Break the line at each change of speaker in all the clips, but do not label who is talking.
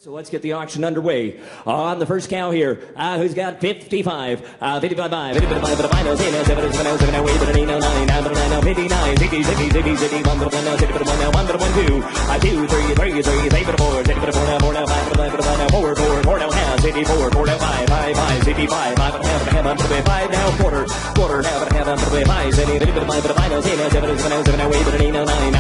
So let's get the auction underway. On the first cow here, who's got 55, 55, 55, 55, but I know 7, 7, 7, 7, away, but I know 9, 9, 59, 60, 60, 60, 60, 1, 1, 1, 2, 2, 3, 3, 3, 8, 4, 6, 4, 4, 5, 4, 4, now half, 54, 4, 5, 5, 5, 55, 5, half, 5, now quarter, half, 5, 70, 55, but I know 7, 7, 7, away, but I know 9,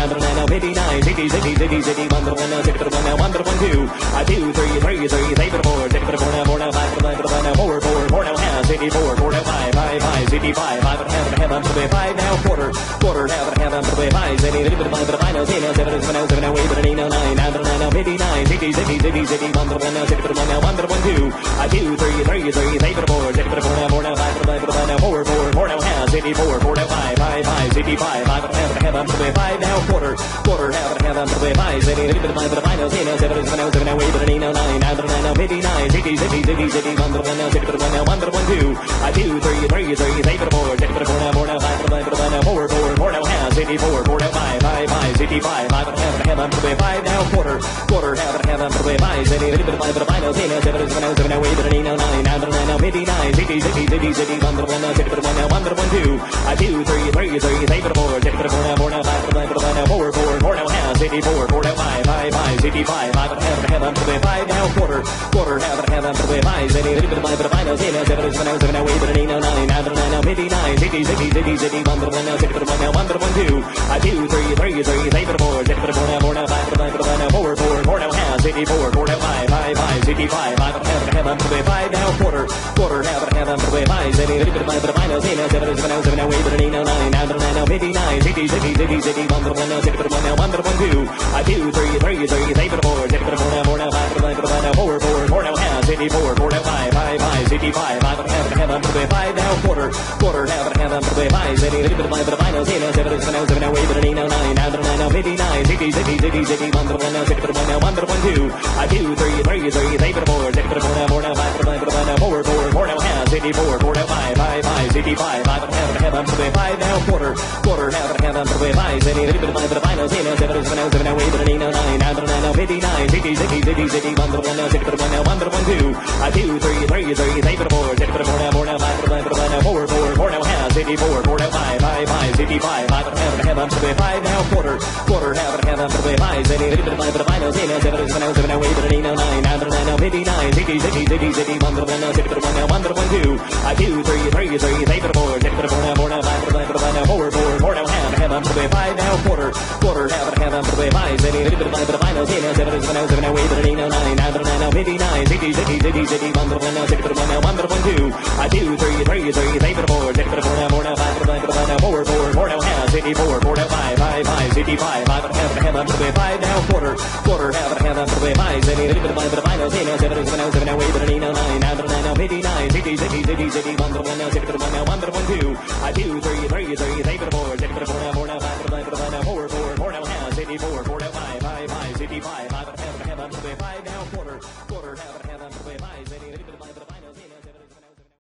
59, 60, 60, 60, 60, 1, 1, 2, 2, 3, 3, 3, 8, 4, 6, 4, 4, 5, 4, 4, now half, 84, 4, 5, 5, 5, 55, 5, half, 5, now quarter, half, 5, 70, 55, but I know 7, 7, 7, away, but I know 9, 59, 60, 60, 60, 60, 1, 1, 2, 2, 3, 3, 3, 8, 4, 6, 4, 4, 5, 4, now half, 84, 4, 5, 5, 5, 55, 5, half, 5, now quarter, half, 5, 70, 55, but I know 7, 7, away, but I know 9, 59, 60, 60, 60, 60, 1, 1, 2, 2, 3, 3, 3, 8, 4, 6, 4, 4, 5, 4, now half, 84, 4, 5, 5, 5, 55, 5, half, 5, now quarter, half, 5, 70, 55, but I know 7, 7, away, but I know 9, 59, 60, 60, 60, 60, 1, 1, 2, 2, 3, 3, 3, 8, 4, 6, 4, 4, 5, 4, now half, 84, 4, 5, 5, 5, 55, 5, half, 5, now quarter, half, 5, 70, 55, but I know 7, 7, away, but I know 9, 59, 60, 60, 60, 60, 1, 1, 2, 2, 3, 3, 3, 8, 4, 6, 4, 4, 5, 4, now half, 84, 4, 5, 5, 5, 55, 5, half, 5, now quarter, half, 5, 70, 55, but I know 7, 7, away, but I know 9, 59, 60, 60, 60, 60, 1, 1, 2, 2, 3, 3, 3, 8, 4, 6, 4, 4, 5, 4, now half, 84, 4, 5, 5, 5, 55, 5, half, 5, now quarter, half, 5, 70, 55, but I know 7, 7, away, but I know 9, 59, 60, 60, 60, 60, 1, 1, 2, 2, 3, 3, 3, 8, 4, 6, 4, 4, 5, 4, now half, 84, 4, 5, 5, 5, 55, 5, half, 5, now quarter, half, 5, 70, 55, but I know 7, 7, away, but I know 9, 59, 60, 60, 60, 60, 1, 1, 2, 2, 3, 3, 3, 8, 4, 6, 4, 4, 5, 4, now half, 84, 4, 5, 5, 5, 55, 5, half, 5, now quarter, half, 5, 70, 55, but I know 7, 7, away, but I know 9, 59, 60, 60, 60, 60, 1, 1, 2, 2, 3, 3, 3, 8, 4, 6, 4, 4, 5, 4, now half, 5, now quarter, half, 5, 70, 55, but I know 7, 7, away, but I know 9, 59, 60, 60, 60, 60, 1, 1, 2, 2, 3, 3, 3, 8, 4, 6, 4, 4, 5, 4, now half, 84, 4, 5, 5, 5, 55, 5, half, 5, now quarter, half, 5, 70, 55, but I know 7, 7, away, but I know 9, 59, 60, 60, 60, 60, 1, 1, 2, 2, 3, 3, 3, 8, 4, 6, 4, 4, 5, 4, now half, 84,